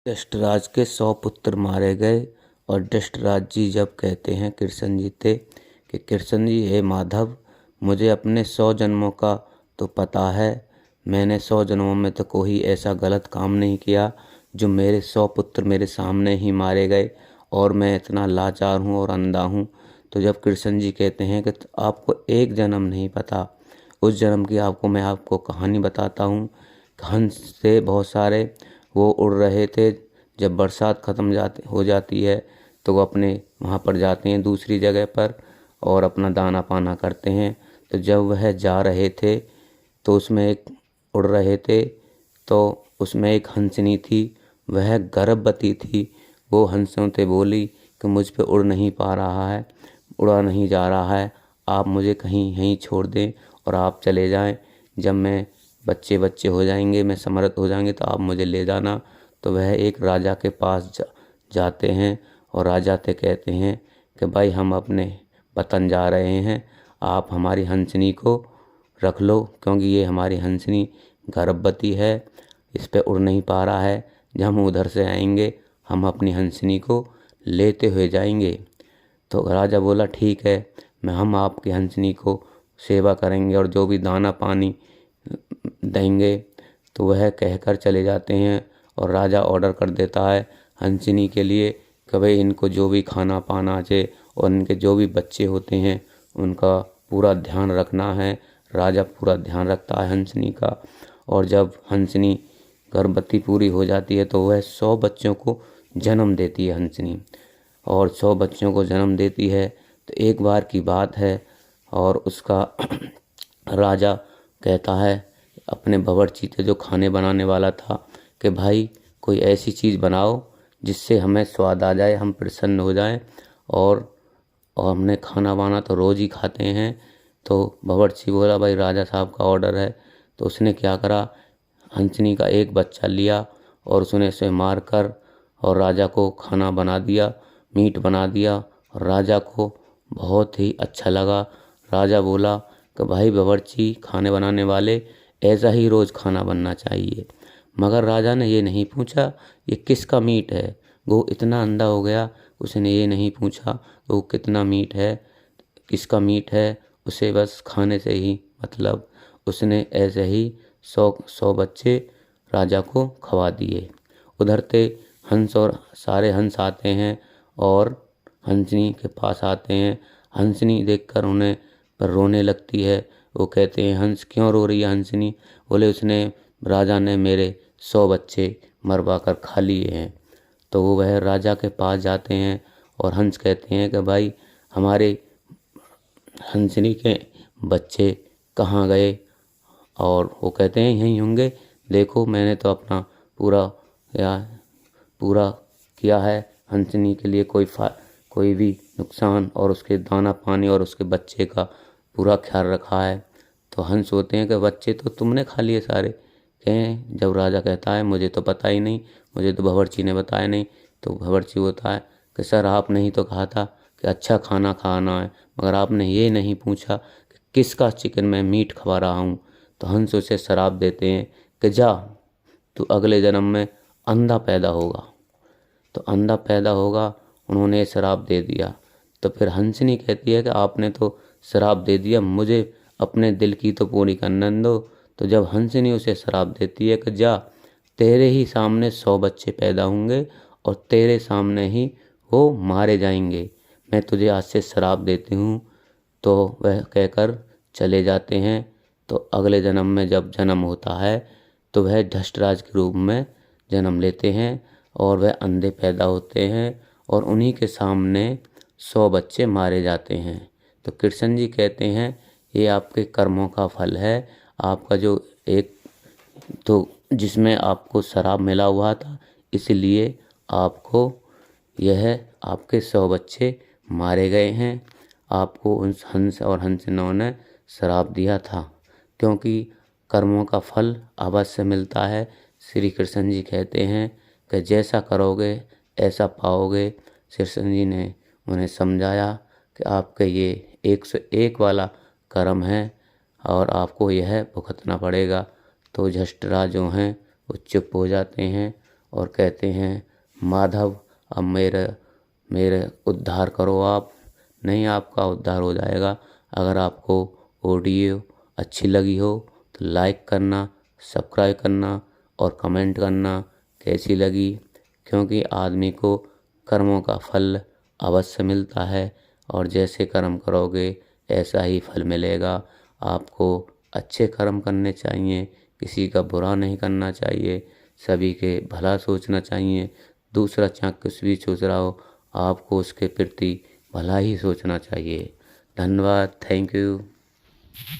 धृतराष्ट्र के 100 पुत्र मारे गए और धृतराष्ट्र जी जब कहते हैं कृष्ण जी से कि कृष्ण जी हे माधव, मुझे अपने 100 जन्मों का तो पता है। मैंने 100 जन्मों में तो कोई ऐसा गलत काम नहीं किया जो मेरे 100 पुत्र मेरे सामने ही मारे गए और मैं इतना लाचार हूँ और अंधा हूँ। तो जब कृष्ण जी कहते हैं कि आपको एक जन्म नहीं पता, उस जन्म की मैं आपको कहानी बताता हूँ। हंस से बहुत सारे वो उड़ रहे थे। जब बरसात ख़त्म हो जाती है तो वो अपने वहाँ पर जाते हैं दूसरी जगह पर और अपना दाना पाना करते हैं। तो जब वह जा रहे थे तो उसमें एक उड़ रहे थे तो उसमें एक हंसनी थी, वह गर्भवती थी। वो हंसों से बोली कि मुझ पे उड़ नहीं पा रहा है, उड़ा नहीं जा रहा है, आप मुझे कहीं यहीं छोड़ दें और आप चले जाएं। जब मैं बच्चे हो जाएंगे, मैं समर्थ हो जाएंगे तो आप मुझे ले जाना। तो वह एक राजा के पास जाते हैं और राजा से कहते हैं कि भाई हम अपने वतन जा रहे हैं, आप हमारी हंसनी को रख लो क्योंकि ये हमारी हंसनी गर्भवती है, इस पे उड़ नहीं पा रहा है। जब हम उधर से आएंगे हम अपनी हंसनी को लेते हुए जाएंगे। तो राजा बोला ठीक है, हम आपकी हंसनी को सेवा करेंगे और जो भी दाना पानी देंगे। तो वह कहकर चले जाते हैं और राजा ऑर्डर कर देता है हंसनी के लिए कि भाई इनको जो भी खाना पाना चाहिए और इनके जो भी बच्चे होते हैं उनका पूरा ध्यान रखना है। राजा पूरा ध्यान रखता है हंसनी का। और जब हंसनी गर्भवती पूरी हो जाती है तो वह 100 बच्चों को जन्म देती है हंसनी, और 100 बच्चों को जन्म देती है। तो एक बार की बात है और उसका राजा कहता है अपने बावर्ची से जो खाने बनाने वाला था कि भाई कोई ऐसी चीज़ बनाओ जिससे हमें स्वाद आ जाए, हम प्रसन्न हो जाएं। और हमने खाना वाना तो रोज़ ही खाते हैं। तो बावर्ची बोला भाई राजा साहब का ऑर्डर है। तो उसने क्या करा, हंसनी का एक बच्चा लिया और उसने उसे मार कर और राजा को खाना बना दिया, मीट बना दिया। और राजा को बहुत ही अच्छा लगा। राजा बोला कि भाई बावर्ची खाने बनाने वाले, ऐसा ही रोज़ खाना बनना चाहिए। मगर राजा ने ये नहीं पूछा ये किसका मीट है। वो इतना अंधा हो गया, उसने ये नहीं पूछा वो कितना मीट है, किसका मीट है। उसे बस खाने से ही मतलब, उसने ऐसे ही 100 बच्चे राजा को खवा दिए। उधर से हंस और सारे हंस आते हैं और हंसनी के पास आते हैं। हंसनी देखकर उन्हें पर रोने लगती है। वो कहते हैं हंस क्यों रो रही है हंसनी। बोले उसने राजा ने मेरे 100 बच्चे मरवा कर खा लिए हैं। तो वो वह राजा के पास जाते हैं और हंस कहते हैं कि भाई हमारे हंसनी के बच्चे कहाँ गए। और वो कहते हैं यहीं होंगे, देखो मैंने तो अपना पूरा किया है हंसनी के लिए, कोई भी नुकसान और उसके दाना पानी और उसके बच्चे का पूरा ख्याल रखा है। तो हंस होते हैं कि बच्चे तो तुमने खा लिए सारे। कहें जब राजा कहता है मुझे तो पता ही नहीं, मुझे तो बावर्ची ने बताया नहीं। तो बावर्ची होता है कि सर आपने ही तो कहा था कि अच्छा खाना खाना है, मगर आपने ये नहीं पूछा कि किसका चिकन मैं मीट खवा रहा हूँ। तो हंस उसे श्राप देते हैं कि जा तू अगले जन्म में अंधा पैदा होगा। तो अंधा पैदा होगा, उन्होंने श्राप दे दिया। तो फिर हंसनी कहती है कि आपने तो श्राप दे दिया, मुझे अपने दिल की तो पूरी करने दो। तो जब हंसनी उसे श्राप देती है कि जा तेरे ही सामने 100 बच्चे पैदा होंगे और तेरे सामने ही वो मारे जाएंगे, मैं तुझे आज से श्राप देती हूँ। तो वह कहकर चले जाते हैं। तो अगले जन्म में जब जन्म होता है तो वह धृतराष्ट्र के रूप में जन्म लेते हैं और वह अंधे पैदा होते हैं और उन्हीं के सामने 100 बच्चे मारे जाते हैं। तो कृष्ण जी कहते हैं ये आपके कर्मों का फल है। आपका जो एक तो जिसमें आपको शराब मिला हुआ था, इसलिए आपको यह आपके 100 बच्चे मारे गए हैं। आपको उन हंस और हंसिनों ने श्राप दिया था, क्योंकि कर्मों का फल अवश्य मिलता है। श्री कृष्ण जी कहते हैं कि जैसा करोगे ऐसा पाओगे। कृष्ण जी ने उन्हें समझाया कि आपके ये 101 वाला कर्म है और आपको यह भुगतना पड़ेगा। तो धृतराष्ट्र जो हैं वो चुप हो जाते हैं और कहते हैं माधव अब मेरे मेरे उद्धार करो आप। नहीं, आपका उद्धार हो जाएगा। अगर आपको ऑडियो अच्छी लगी हो तो लाइक करना, सब्सक्राइब करना और कमेंट करना कैसी लगी, क्योंकि आदमी को कर्मों का फल अवश्य मिलता है और जैसे कर्म करोगे ऐसा ही फल मिलेगा। आपको अच्छे कर्म करने चाहिए, किसी का बुरा नहीं करना चाहिए, सभी के भला सोचना चाहिए। दूसरा चाहे कुछ भी सोच रहा हो, आपको उसके प्रति भला ही सोचना चाहिए। धन्यवाद, थैंक यू।